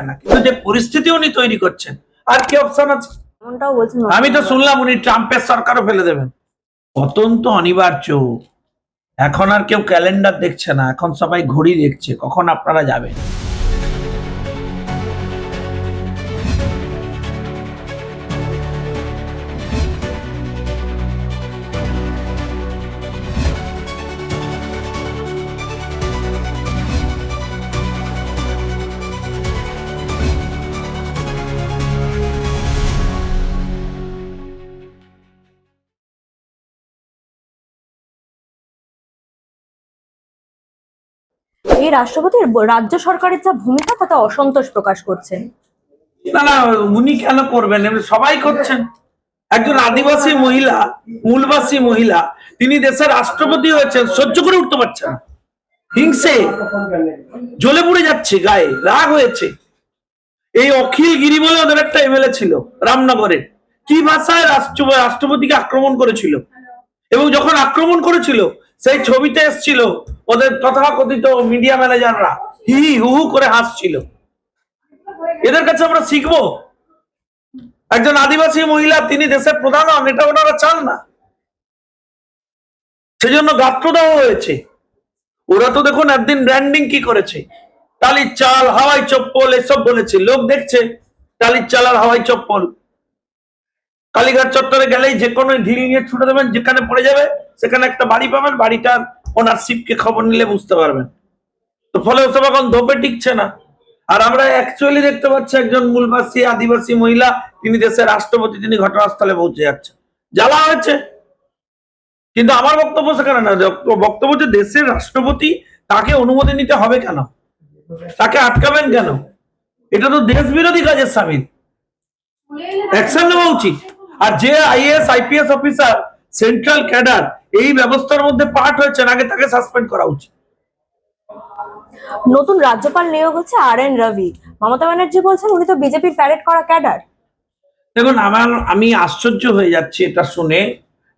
না, কিন্তু যে পরিস্থিতি উনি তৈরি করছেন, আর কি অপশন আছে? আমি তো শুনলাম উনি ট্রাম্পের সরকারও ফেলে দেবেন। পতন তো অনিবার্য। এখন আর কেউ ক্যালেন্ডার দেখছে না, এখন সবাই ঘড়ি দেখছে কখন আপনারা যাবেন। এই রাষ্ট্রপতির রাজ্য সরকারের যা ভূমিকা তাতে অসন্তোষ প্রকাশ করছেন। না না, উনি কেন করবেন? সবাই করছেন। একজন আদিবাসী মহিলা, মূলবাসী মহিলা, তিনি দেশের রাষ্ট্রপতি হয়েছেন, সহ্য করে উঠতে পারছেন না। হিংসে জ্বলে পুড়ে যাচ্ছে, গায়ে রাগ হয়েছে। এই অখিল গিরি বলে ওদের একটা এমএলএ ছিল রামনগরে, কি ভাষায় রাষ্ট্রপতিকে আক্রমণ করেছিল, এবং যখন আক্রমণ করেছিল সেই ছবিতে এসেছিল ওদের তথাকথিত মিডিয়া ম্যানেজাররা হি হু হু করে হাসছিল। এদের কাছে আমরা শিখবো? একজন আদিবাসী মহিলা, তিনি দেশের প্রধান হন, এটা ওনারা চান না, সেজন্য গাত্রদাহ হয়েছে। ওরা তো দেখুন একদিন ব্র্যান্ডিং কি করেছে, টালির চাল, হাওয়াই চপ্পল, এসব বলেছে, লোক দেখছে টালির চাল আর হাওয়াই চপ্পল। কালীঘাট চত্বরে গেলেই যে কোনো ঢিল নিয়ে ছুটে দেবেন, যেখানে পড়ে যাবে সেখানে একটা বাড়ি পাবেন, বাড়িটার ওনারশিপকে খবর নিলে বুঝতে পারবেন। তো ফলে ওসব এখন ধোপে টিকছে না। আর আমরা অ্যাকচুয়ালি দেখতে পাচ্ছি একজন মূলবাসী আদিবাসী মহিলা, তিনি দেশের রাষ্ট্রপতি, তিনি ঘটনাস্থলে পৌঁছে যাচ্ছেন। জ্বালা হয়েছে, কিন্তু আমার বক্তব্য সেখানে না। বক্তব্য হচ্ছে দেশের রাষ্ট্রপতি, তাকে অনুমতি নিতে হবে কেন? তাকে আটকাবেন কেন? এটা তো দেশ বিরোধী কাজের সামিল, অ্যাকশন নেওয়া উচিত। আর যে IAS IPS officer, central cadre এই ব্যবস্থার মধ্যে পার্ট হয়েছেন, আগে তাকে সাসপেন্ড করা উচিত। নতুন রাজ্যপাল নিয়োগ হচ্ছে RN রবি। মমতা ব্যানার্জি বলছেন উনি তো বিজেপির প্যারেড করা ক্যাডার। দেখুন, আমি আশ্চর্য হয়ে যাচ্ছি এটা শুনে,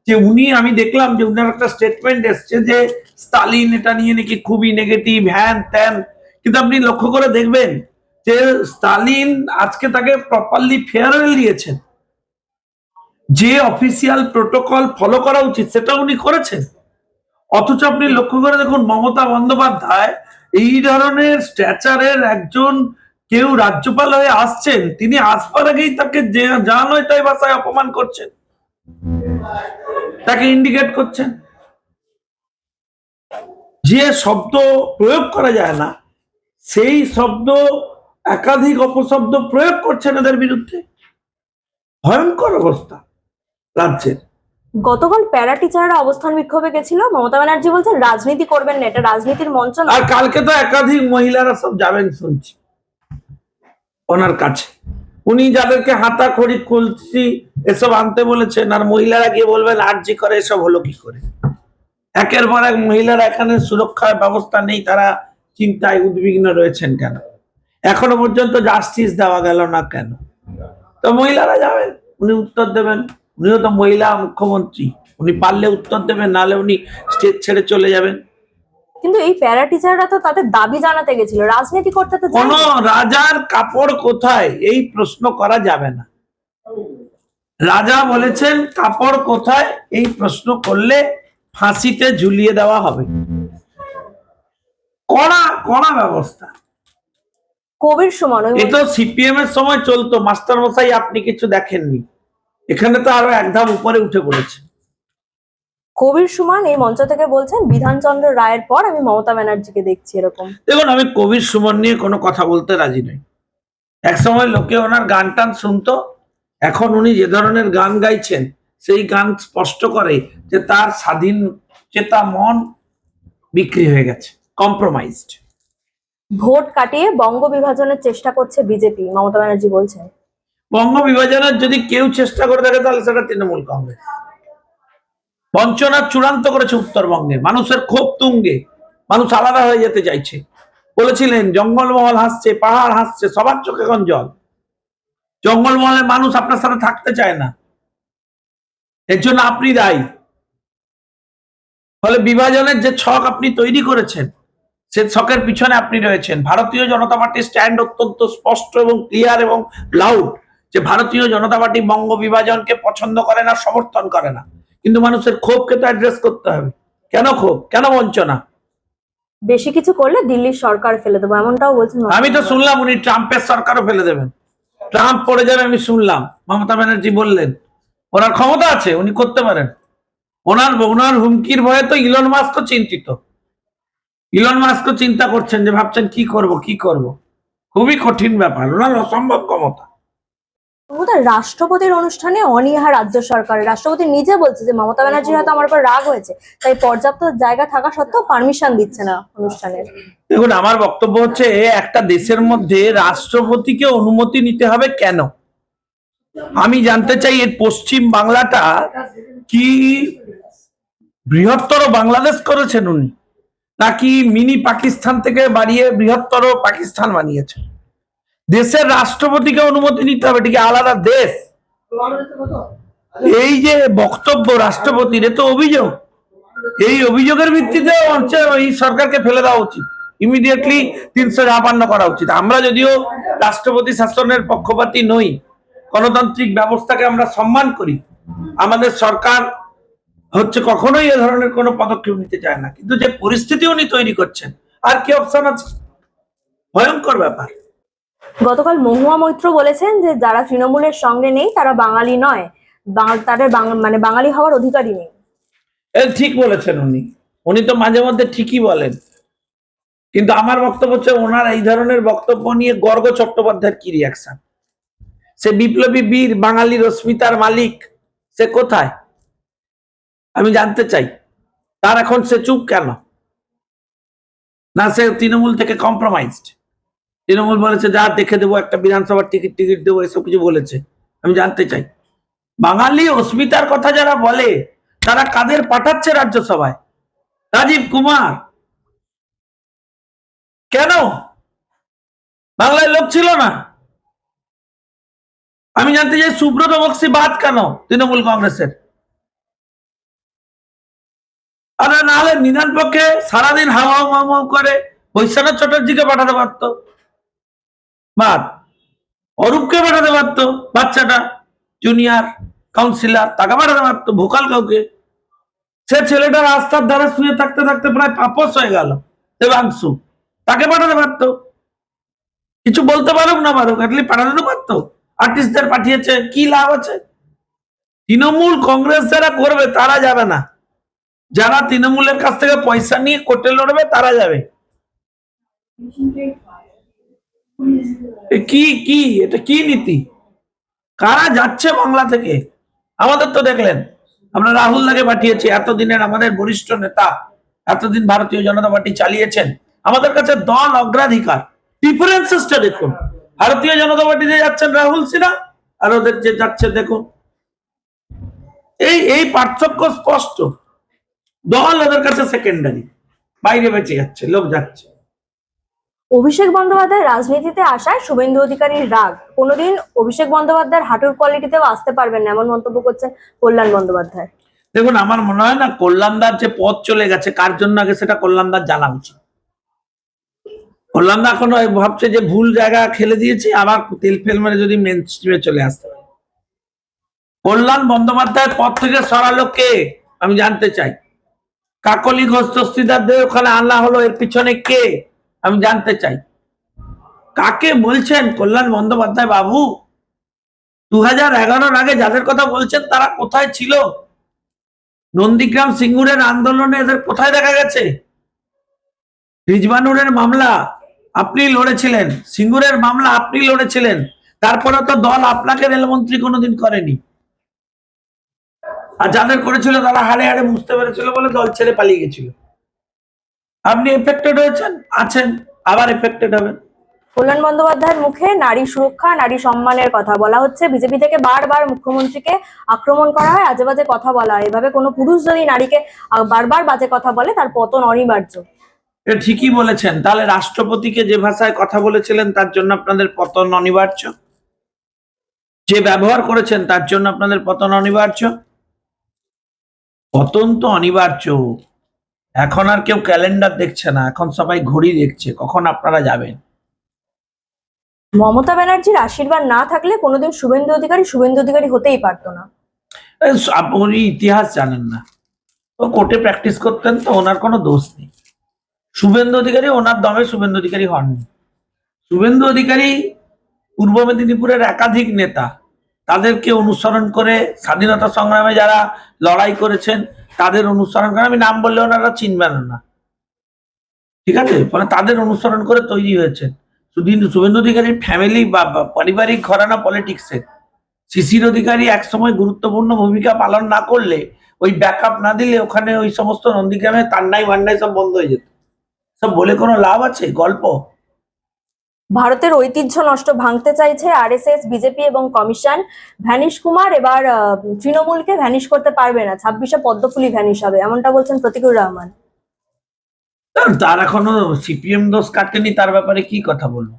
যে উনি, আমি দেখলাম যে উনার একটা স্টেটমেন্ট এসছে যে স্টালিন এটা নিয়ে নাকি খুবই নেগেটিভ, হ্যান ত্যান। কিন্তু আপনি লক্ষ্য করে দেখবেন যে স্টালিন আজকে তাকে প্রপারলি ফেয়ারওয়েল দিয়েছেন, যে অফিসিয়াল প্রোটোকল ফলো করা উচিত সেটা উনি করেছেন। অথচ আপনি লক্ষ্য করে দেখুন, মমতা বন্দ্যোপাধ্যায় এই ধরনের স্ট্যাচারের একজন কেউ রাজ্যপাল হয়ে আসছেন, তিনি আসবার আগেই তাকে যা নয় তাই ভাষায় অপমান করছেন, তাকে ইন্ডিকেট করছেন। যে শব্দ প্রয়োগ করা যায় না, সেই শব্দ, একাধিক অপশব্দ প্রয়োগ করছেন এদের বিরুদ্ধে। ভয়ঙ্কর অবস্থা রাজ্যের। গতকাল প্যারা টিচাররা অবস্থান বিক্ষোভে গেছিল। মমতা ব্যানার্জি বলছেন রাজনীতি করবেন না, এটা রাজনীতির মঞ্চ না। আর কালকে তো একাধিক মহিলারা সব যাবেন শুনছি ওনার কাছে। উনি যাদেরকে হাতা খড়ি কলসি এসব আনতে বলেছেন, আর মহিলারা গিয়ে বলবেন আরজি করে এসব হলো কি করে। একের পর এক মহিলারা, এখানে সুরক্ষার ব্যবস্থা নেই, তারা চিন্তায় উদ্বিগ্ন রয়েছেন কেন? এখনো পর্যন্ত জাস্টিস দেওয়া গেল না কেন? তো মহিলারা যাবেন, উনি উত্তর দেবেন। উনিও তো মহিলা মুখ্যমন্ত্রী, উনি পারলে উত্তর দেবেন, নাহলে উনি স্টেজ ছেড়ে চলে যাবেন। কিন্তু এই প্যারা টিচাররা তো তাদের দাবি জানাতে গেছিল, রাজনীতি করতে তো কোন রাজার কাপড় কোথায় এই প্রশ্ন করা যাবে না। রাজা বলেছেন কাপড় কোথায় এই প্রশ্ন করলে ফাঁসিতে ঝুলিয়ে দেওয়া হবে। কড়া কড়া ব্যবস্থা। কবির সুমন, এ তো সিপিএম এর সময় চলতো। মাস্টার মশাই আপনি কিছু দেখেননি, এখানে তো আরো এক ধাপ উপরে উঠে পড়েছে। কবির সুমন এই মঞ্চ থেকে বলছেন বিধানচন্দ্র রায়ের পর আমি মমতা ব্যানার্জিকে দেখছি এরকম। দেখুন, আমি কবির সুমন নিয়ে কোনো কথা বলতে রাজি নই। এক সময় লোকে ওনার গান টান শুনতো, এখন উনি যে ধরনের গান গাইছেন সেই গান স্পষ্ট করে যে তার স্বাধীন চেতা মন বিক্রি হয়ে গেছে, কম্প্রোমাইজড। ভোট কাটিয়ে বঙ্গ বিভাজনের চেষ্টা করছে বিজেপি, মমতা ব্যানার্জি বলছেন। বঙ্গ বিভাজনের যদি কেউ চেষ্টা করে থাকে তাহলে সেটা তৃণমূল কংগ্রেস। বঞ্চনা চূড়ান্ত করেছে উত্তরবঙ্গে, মানুষের ক্ষোভ তুঙ্গে, মানুষ আলাদা হয়ে যেতে চাইছে। বলেছিলেন জঙ্গলমহল হাসছে, পাহাড় হাসছে, সবার চোখে এখন জল। জঙ্গলমহলের মানুষ আপনার সাথে থাকতে চায় না, এর জন্য আপনি দায়ী। ফলে বিভাজনের যে ছক আপনি তৈরি করেছেন সে ছকের পিছনে আপনি রয়েছেন। ভারতীয় জনতা পার্টির স্ট্যান্ড অত্যন্ত স্পষ্ট এবং ক্লিয়ার এবং লাউড, যে ভারতীয় জনতা পার্টি বঙ্গ বিভাজনকে পছন্দ করে না, সমর্থন করে না। কিন্তু মানুষের ক্ষোভকে তো অ্যাড্রেস করতে হবে। কেন ক্ষোভ, কেন বঞ্চনা? বেশি কিছু করলে দিল্লির সরকার ফেলে দেবো, এমনটাও বলছেন মমতা আমি তো বন্দ্যোপাধ্যায়। শুনলাম উনি ট্রাম্পের সরকারও ফেলে দেবেন, ট্রাম্প পড়ে যাবে, আমি শুনলাম মমতা ব্যানার্জি বললেন। ওনার ক্ষমতা আছে, উনি করতে পারেন। ওনার ওনার হুমকির ভয়ে তো ইলন মাস্কও চিন্তিত। ইলন মাস্কও চিন্তা করছেন, যে ভাবছেন কি করব কি করব। খুবই কঠিন ব্যাপার, ওনার অসম্ভব ক্ষমতা। মমতা রাষ্ট্রপতির অনুষ্ঠানে অনীহা রাজ্য সরকারের, রাষ্ট্রপতি নিজে বলছে যে মমতা ব্যানার্জি হয়তো আমার উপর রাগ হয়েছে, তাই পর্যাপ্ত জায়গা থাকা সত্ত্বেও পারমিশন দিচ্ছে না অনুষ্ঠানের। দেখুন, আমার বক্তব্য হচ্ছে, একটা দেশের মধ্যে রাষ্ট্রপতিকে অনুমতি নিতে হবে কেন? আমি জানতে চাই, এর পশ্চিম বাংলাটা কি বৃহত্তর বাংলাদেশ করেছেন উনি, নাকি মিনি পাকিস্তান থেকে বাড়িয়ে বৃহত্তর পাকিস্তান বানিয়েছেন? দেশের রাষ্ট্রপতিকে অনুমতি নিতে হবে, এটিকে আলাদা দেশ? এই যে বক্তব্য রাষ্ট্রপতির, এ তো অভিযোগ। এই অভিযোগের ভিত্তিতে হচ্ছে এই সরকারকে ফেলে দেওয়া উচিত, ইমিডিয়েটলি 356 করা উচিত। আমরা যদিও রাষ্ট্রপতি শাসনের পক্ষপাতী নই, গণতান্ত্রিক ব্যবস্থাকে আমরা সম্মান করি, আমাদের সরকার হচ্ছে কখনোই এ ধরনের কোনো পদক্ষেপ নিতে চায় না, কিন্তু যে পরিস্থিতি উনি তৈরি করছেন, আর কি অপশন আছে? ভয়ঙ্কর ব্যাপার। গতকাল মহুয়া মৈত্র বলেছেন যে যারা তৃণমূলের সঙ্গে নেই তারা বাঙালি নয়, তাদের মানে বাঙালি হওয়ার অধিকারই নেই। ঠিক বলেছেন উনি। উনি তো মাঝে মধ্যে ঠিকই বলেন, কিন্তু আমার বক্তব্য হচ্ছে, ওনার এই ধরনের বক্তব্য নিয়ে গর্গ চট্টোপাধ্যায়ের কি রিয়াকশন? সে বিপ্লবী বীর বাঙালি রশ্মিতার মালিক, সে কোথায়? আমি জানতে চাই। তার এখন সে চুপ কেন? না সে তৃণমূল থেকে কম্প্রোমাইজড? তৃণমূল বলেছে যা দেখে দেবো, একটা বিধানসভার টিকিট দেবো, এসব কিছু বলেছে। আমি জানতে চাই, বাঙালি অস্মিতার কথা যারা বলে, তারা কাদের পাঠাচ্ছে রাজ্যসভায়? রাজীব কুমার কেন? বাংলায় লোক ছিল না? আমি জানতে চাই, সুব্রত বক্সি বাদ কেন তৃণমূল কংগ্রেসের? আর না হলে নিদান পক্ষে সারাদিন হাওয়া মাও করে বৈশ্বনাথ চ্যাটার্জিকে পাঠাতে পারত, বাদ। অরূপকে পাঠাতে পারত, বাচ্চাটা জুনিয়র কাউন্সিলর, তাকে পাঠাতে পারতো, ভোকাল কাউকে। সে ছেলেটা রাস্তার ধারে শুয়ে থাকতে থাকতে প্রায় পাপস হয়ে গেল, দেবাংশু, তাকে পাঠাতে পারতো। কিছু বলতে পারুক না পারুক, অ্যাটলিস্ট পাঠাতে তো পারতো। আর্টিস্টদের পাঠিয়েছে, কি লাভ আছে? তৃণমূল কংগ্রেস যারা করবে তারা যাবে না, যারা তৃণমূলের কাছ থেকে পয়সা নিয়ে কোর্টে লড়বে তারা যাবে। কি কি এটা কি নীতি? কারা যাচ্ছে বাংলা থেকে? আমাদের তো দেখলেন, আমরা রাহুল দাকে পাঠিয়েছি, এতদিনের আমাদের বরিষ্ঠ নেতা, এতদিন ভারতীয় জনতা পার্টি চালিয়েছেন। আমাদের কাছে দল অগ্রাধিকার। ডিফারেন্সেসটা দেখুন, ভারতীয় জনতা পার্টিতে যাচ্ছেন রাহুল সিনহা, আর ওদের যে যাচ্ছে দেখুন, এই এই পার্থক্য স্পষ্ট। দল ওদের কাছে সেকেন্ডারি, বাইরে বেঁচে যাচ্ছে, লোক যাচ্ছে। অভিষেক বন্দ্যোপাধ্যায় রাজনীতিতে আসায় শুভেন্দু অধিকারীর রাগ, কোনোদিন অভিষেক বন্দ্যোপাধ্যায়ের হাঁটুর কোয়ালিটিতেও আসতে পারবেন না, এমন মন্তব্য করছেন কল্যাণ বন্দ্যোপাধ্যায়। দেখুন, আমার মনে হয় না কল্যাণদার যে পথ চলে গেছে, কার জন্য আগে সেটা কল্যাণদার জানা উচিত। কল্যাণদা এখন ভাবছে যে ভুল জায়গা খেলে দিয়েছি, আবার তেল ফেল মেরে যদি মেন স্ট্রিমে চলে আসতে পারে। কল্যাণ বন্দ্যোপাধ্যায়ের পথ থেকে সরালো কে? আমি জানতে চাই। কাকলি ঘোষ দস্তিদারদের ওখানে আনা হলো, এর পিছনে কে? আমি জানতে চাই। কাকে বলছেন কল্যাণ বন্দ্যোপাধ্যায় বাবু? 2011 আগে যাদের কথা বলছেন তারা কোথায় ছিল? নন্দীগ্রাম সিঙ্গুরের আন্দোলনে এদের কোথায় দেখা গেছে? রিজবানুরের মামলা আপনি লড়েছিলেন, সিঙ্গুরের মামলা আপনি লড়েছিলেন, তারপরে তো দল আপনাকে রেলমন্ত্রী কোনোদিন করেনি। আর যাদের করেছিল তারা হাড়ে হাড়ে বুঝতে পেরেছিল বলে দল ছেড়ে পালিয়ে গেছিল। আপনি এফেক্টেড হয়েছেন, আছেন, আবার এফেক্টেড হবেন। কল্যাণ বন্দ্যোপাধ্যায়ের মুখে নারী সুরক্ষা, নারী সম্মানের কথা বলা হচ্ছে, বিজেপি থেকে বারবার মুখ্যমন্ত্রীকে আক্রমণ করা হয়, আজে বাজে কথা বলা হয়। এভাবে কোনো পুরুষ যদি নারীকে বারবার বাজে কথা বলে, তার পতন অনিবার্য। ঠিকই বলেছেন। তাহলে রাষ্ট্রপতিকে যে ভাষায় কথা বলেছিলেন তার জন্য আপনাদের পতন অনিবার্য, যে ব্যবহার করেছেন তার জন্য আপনাদের পতন অনিবার্য। পতন তো অনিবার্য, এখন আর কেউ ক্যালেন্ডার দেখছে না, এখন সবাই ঘড়ি দেখছে কখন আপনারা যাবেন। মমতা ব্যানার্জির আশীর্বাদ না থাকলে কোনোদিন শুভেন্দু অধিকারী হতেই পারতো না। আপনি ইতিহাস জানেন না, ও কোর্টে প্র্যাকটিস করতেন তো, ওনার কোনো দোষ নেই। শুভেন্দু অধিকারী ওনার দমে শুভেন্দু অধিকারী হননি। শুভেন্দু অধিকারী পূর্ব মেদিনীপুরের একাধিক নেতা, তাদেরকে অনুসরণ করে স্বাধীনতা সংগ্রামে যারা লড়াই করেছেন তাদের অনুসরণ করে, আমি নাম বললে ওনারা চিনবেন না, ঠিক আছে, মানে তাদের অনুসরণ করে তৈরি হয়েছে। শুভেন্দু অধিকারীর ফ্যামিলি বা পারিবারিক ঘরানা পলিটিক্সে শিশির অধিকারী একসময় গুরুত্বপূর্ণ ভূমিকা পালন না করলে, ওই ব্যাকআপ না দিলে ওখানে ওই সমস্ত নন্দীগ্রামে তান্নাই মান্নাই সব বন্ধ হয়ে যেত। সব বলে কোনো লাভ আছে? গল্প। ভারতের ঐতিহ্য নষ্ট ভাঙতে চাইছে আরএসএস, বিজেপি এবং কমিশন। ভ্যানিশ কুমার এবার তৃণমূলকে ভ্যানিশ করতে পারবে না, 26-এ পদ্মফুলি ভ্যানিশ হবে, এমনটা বলছেন প্রতীকুর রহমান। তার এখনো সিপিএম দোষ কাটেনি, তার ব্যাপারে কি কথা বলবো?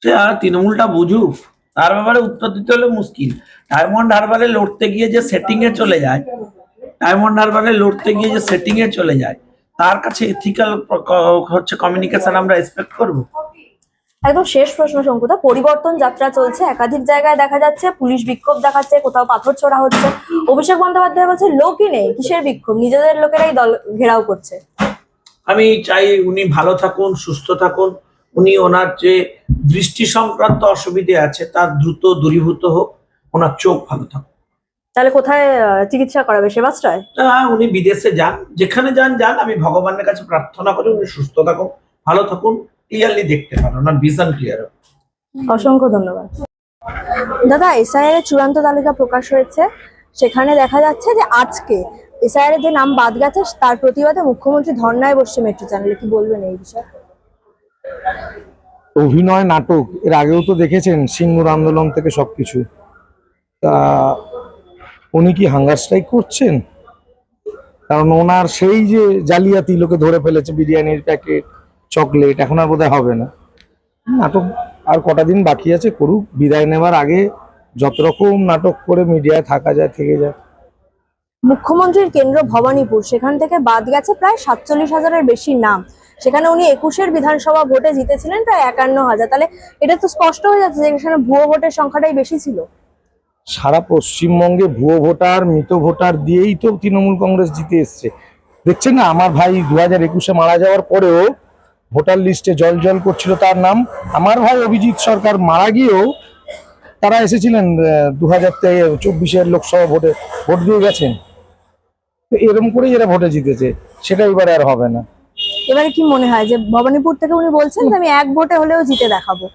সে তৃণমূলটা বুঝুক, তার ব্যাপারে উত্তর দিতে হলে মুশকিল। ডায়মন্ড হারবারে লড়তে গিয়ে যে সেটিং এ চলে যায়, ডায়মন্ড হারবারে লড়তে গিয়ে যে সেটিং এ চলে যায়, তার কাছে এথিক্যাল হচ্ছে কমিউনিকেশন আমরা এক্সপেক্ট করবো? একদম শেষ প্রশ্ন শঙ্কুদা, পরিবর্তন যাত্রা চলছে, একাধিক জায়গায় দেখা যাচ্ছে পুলিশ বিক্ষোভ দেখাচ্ছে, কোথাও পাথর ছোড়া হচ্ছে। অভিষেক বন্দ্যোপাধ্যায় বলছে লোকই নেই, কিসের বিক্ষোভ, নিজেদের লোকেরাই দল ঘেরাও করছে। আমি চাই উনি ভালো থাকুন, সুস্থ থাকুন, উনি ওনার যে দৃষ্টি সংক্রান্ত অসুবিধে আছে তার দ্রুত দূরীভূত হোক, ওনার চোখ ভালো থাকুক। তাহলে কোথায় চিকিৎসা করাবে, সেবাশ্রয়? উনি বিদেশে যান, যেখানে যান যান, আমি ভগবানের কাছে প্রার্থনা করি উনি সুস্থ থাকুন, ভালো থাকুন, ক্লিয়ারলি দেখতে পারেন, ওনার ভিশন ক্লিয়ার হোক। অসংখ্য ধন্যবাদ। দাদা, এসআইআর এর চূড়ান্ত তালিকা প্রকাশ হয়েছে, সেখানে দেখা যাচ্ছে যে আজকে এসআইআর এর যে নাম বাদ গেছে তার প্রতিবাদে মুখ্যমন্ত্রী ধর্নায় বসছে মেট্রো চ্যানেলে, কি বলবেন এই বিষয়ে? অভিনয় নাটক এর আগেও তো দেখেছেন, সিঙ্গুর আন্দোলন থেকে সবকিছু। তা উনি কি হাঙ্গার স্ট্রাইক করছেন? কারণ ওনার সেই যে জালিয়াতি লোকে ধরে ফেলেছে, বিরিয়ানির প্যাকেট, চকলেট, এখন আর বোধহয় হবে না। নাটক আর কটা দিন বাকি আছে, করুক, বিদায় নেবার আগে যত রকম নাটক করে মিডিয়ায় থাকা যায় থেকে যায়। মুখ্যমন্ত্রীর কেন্দ্র ভবানীপুর, সেখান থেকে বাদ গেছে প্রায় 47,000-এর বেশি নাম। সেখানে উনি 21-এর বিধানসভা ভোটে জিতেছিলেন প্রায় 51,000। তাহলে এটা তো স্পষ্ট হয়ে যাচ্ছে যে এখানে ভুয়ো ভোটের সংখ্যাটাই বেশি ছিল। সারা পশ্চিমবঙ্গে ভুয়ো ভোটার, মৃত ভোটার দিয়েই তো তৃণমূল কংগ্রেস জিতে এসছে। দেখছেন না, আমার ভাই 2021-এ মারা যাওয়ার পরেও ভোটার লিস্টে জল জল করছিল তার নাম। আমার ভাই অভিজিৎ সরকার মারা গিয়েও তারা এসেছিলেন 2024-এর লোকসভা ভোটে, ভোট দিয়ে গেছেন। তো এরকম করেই এরা ভোটে জিতেছে, সেটা এবারে আর হবে না। এবারে কি মনে হয় যে ভবানীপুর থেকে উনি বলছেন যে আমি এক ভোটে হলেও জিতে দেখাবো?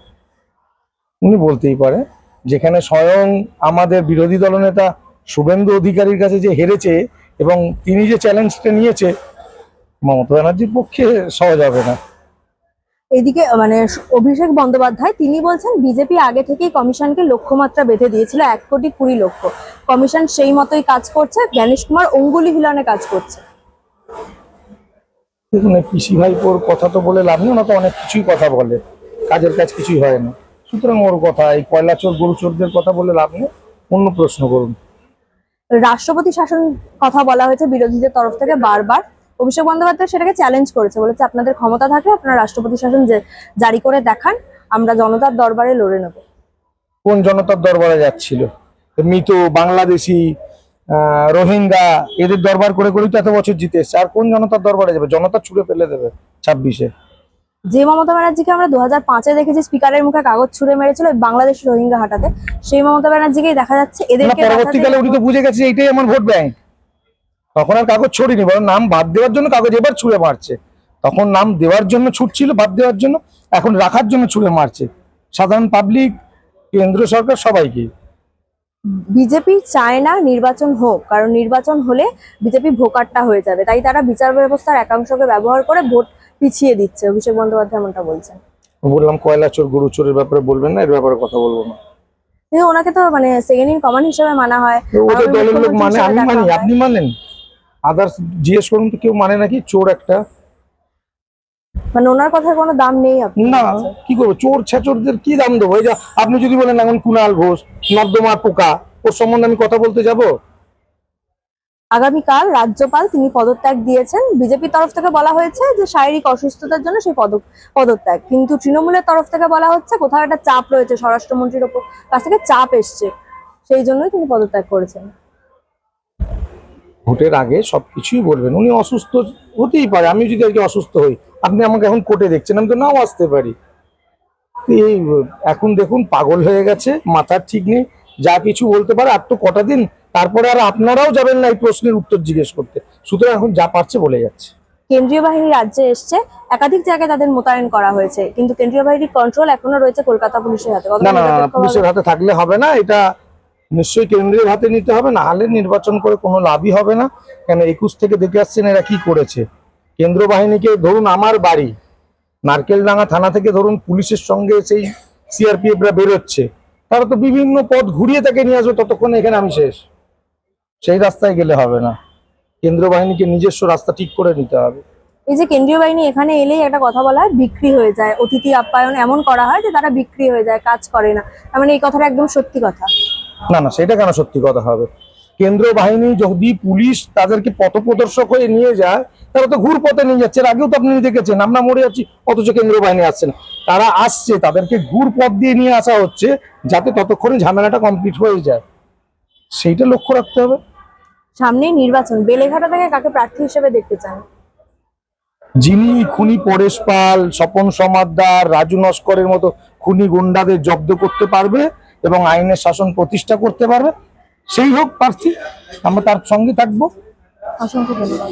উনি বলতেই পারে, যেখানে স্বয়ং আমাদের বিরোধী দলনেতা শুভেন্দু অধিকারীর কাছে যে হেরেছে এবং তিনি যে চ্যালেঞ্জটা নিয়েছে, মমতা ব্যানার্জির পক্ষে সহজ হবে না। এদিকে মানে অভিষেক বন্দ্যোপাধ্যায় তিনি বলছেন বিজেপি আগে থেকেই কমিশনকে লক্ষ্যমাত্রা বেঁধে দিয়েছিল 1,20,00,000,000। কমিশন সেই মতোই কাজ করছে, জ্ঞানেশ কুমার অঙ্গুলি হিলনে কাজ করছে। দেখুন, এই পিসি ভাইপোর কথা তো বলে লাভ নেই, ওনা তো অনেক কিছুই কথা বলে, কাজের কাজ কিছুই হয় না। সুতরাং ওর কথা, এই কয়লা চোর গরু চোরদের কথা বলে লাভ নেই, অন্য প্রশ্ন করুন। রাষ্ট্রপতি শাসন কথা বলা হয়েছে বিরোধীদের তরফ থেকে বারবার। অভিষেক বন্দ্যোপাধ্যায় সেটাকে চ্যালেঞ্জ করেছে, বলেছে আপনাদের ক্ষমতা থাকলে আপনারা রাষ্ট্রপতি শাসন জারি করে দেখান, আমরা জনতার দরবারে লড়ে নেব। কোন জনতার দরবারে যাচ্ছিল? মৃত বাংলাদেশি, রোহিঙ্গা, এদের দরবার করে করেই তো এত বছর জিতে এসছে। আর কোন জনতার দরবারে যাবে? জনতা ছুড়ে ফেলে দেবে 26-এ। যে মমতা ব্যানার্জিকে আমরা 2005-এ দেখেছি স্পিকারের মুখে কাগজ ছুঁড়ে মেরেছিল বাংলাদেশ রোহিঙ্গা হাঁটাতে, সেই মমতা ব্যানার্জিকেই দেখা যাচ্ছে এদেরকে পরবর্তীকালে উনি তো বুঝে গেছে এইটাই আমার ভোট ব্যাংক। তখন আর কাগজ ছড়িনি, বরং নাম বাদ দেওয়ার জন্য কাগজ এবার ছুঁড়ে মারছে। তখন নাম দেওয়ার জন্য ছুটছিল, বাদ দেওয়ার জন্য, এখন রাখার জন্য ছুঁড়ে মারছে সাধারণ পাবলিক, কেন্দ্র সরকার, সবাইকে। বিজেপি চায় না নির্বাচন হোক, কারণ নির্বাচন হলে বিজেপি ভোকাট্টা হয়ে যাবে, তাই তারা বিচার ব্যবস্থার একাংশকে ব্যবহার করে ভোট পিছিয়ে দিচ্ছে। অভিষেক বন্দ্যোপাধ্যায় এমনটা বলছেন। বললাম কয়লা চোর গরু চোরের ব্যাপারে বলবেন না, এর ব্যাপারে কথা বলবো না। কিন্তু ওনাকে তো মানে সেকেন্ড ইন কমান্ড হিসেবে মানা হয়, ওদের দলের লোক মানে, আমি মানি, আপনি মানেন? আদার্স জিজ্ঞেস করুন তো, কেউ মানে নাকি চোর একটা? মানে ওনার কথার কোনো দাম নেই না, কি করবো, চোর ছেচোরদের কি দাম দেবো? এই যে আপনি যদি বলেন এখন কুণাল ঘোষ নর্দমার পোকা, ওর সম্বন্ধে আমি কথা বলতে যাব? আগামীকাল রাজ্যপাল তিনি পদত্যাগ দিয়েছেন। বিজেপির তরফ থেকে বলা হয়েছে যে শারীরিক অসুস্থতার জন্য সেই পদত্যাগ, কিন্তু তৃণমূলের তরফ থেকে বলা হচ্ছে কোথাও একটা চাপ রয়েছে, স্বরাষ্ট্রমন্ত্রীর ওপর কাছ থেকে চাপ এসছে, সেই জন্যই তিনি পদত্যাগ করেছেন। ভোটের আগে সবকিছুই বলবেন। উনি অসুস্থ হতেই পারে, আমি যদি আজকে অসুস্থ হই, আপনি আমাকে এখন কোর্টে দেখছেন, আমি তো নাও আসতে পারি। তো এই এখন দেখুন পাগল হয়ে গেছে, মাথার ঠিক নেই, যা কিছু বলতে পারে। আর তো কটা দিন, তারপরে আর আপনারাও যাবেন না এই প্রশ্নের উত্তর জিজ্ঞেস করতে, সুতরাং এখন যা পারছে বলে যাচ্ছে। কেন্দ্রীয় বাহিনী রাজ্যে এসছে, একাধিক জায়গায় তাদের মোতায়েন করা হয়েছে, কিন্তু কেন্দ্রীয় বাহিনীর কন্ট্রোল এখনো রয়েছে কলকাতা পুলিশের হাতে। না না না, পুলিশের হাতে থাকলে হবে না, এটা নিশ্চয়ই কেন্দ্রের হাতে নিতে হবে, না হলে নির্বাচন করে কোনো লাভই হবে না। কেন 21 থেকে দেখে আসছেন এরা কি করেছে। কেন্দ্র বাহিনীকে ধরুন, আমার বাড়ি নারকেলডাঙ্গা থানা থেকে ধরুন পুলিশের সঙ্গে সেই সিআরপিএফরা বেরোচ্ছে, তারা তো বিভিন্ন পথ ঘুরিয়ে তাকে নিয়ে আসবে, ততক্ষণ এখানে আমি শেষ। সেই রাস্তায় গেলে হবে না, কেন্দ্র বাহিনীকে নিজস্ব রাস্তা ঠিক করে নিতে হবে। এই যে কেন্দ্রীয় বাহিনী এখানে এলেই একটা কথা বলা হয়, বিক্রি হয়ে যায়, অতিথি আপ্যায়ন এমন করা হয় যে তারা বিক্রি হয়ে যায়, কাজ করে না। তার মানে এই কথাটা একদম সত্যি কথা? না না, সেটা কেন সত্যি কথা হবে? কেন্দ্র বাহিনী যদি পুলিশ তাদেরকে পথপ্রদর্শক হয়ে নিয়ে যায়, তারা তো ঘুর পথে নিয়ে যাচ্ছে। এর আগেও তো আপনি দেখেছেন, আমরা মরে যাচ্ছি অথচ কেন্দ্র বাহিনী আসছে না। তারা আসছে, তাদেরকে ঘুর পথ দিয়ে নিয়ে আসা হচ্ছে, যাতে ততক্ষণে ঝামেলাটা কমপ্লিট হয়ে যায়, সেইটা লক্ষ্য রাখতে হবে। সামনেই নির্বাচন, বেলেঘাটা থেকে কাকে প্রার্থী হিসেবে দেখতে চান? যিনি খুনি পরেশ পাল, স্বপন সমাদ্দার, রাজু নস্করের মতো খুনি গুন্ডাদের জব্দ করতে পারবে এবং আইনের শাসন প্রতিষ্ঠা করতে পারবে, সেই হোক প্রার্থী, আমরা তার সঙ্গে থাকবো। অসংখ্য ধন্যবাদ।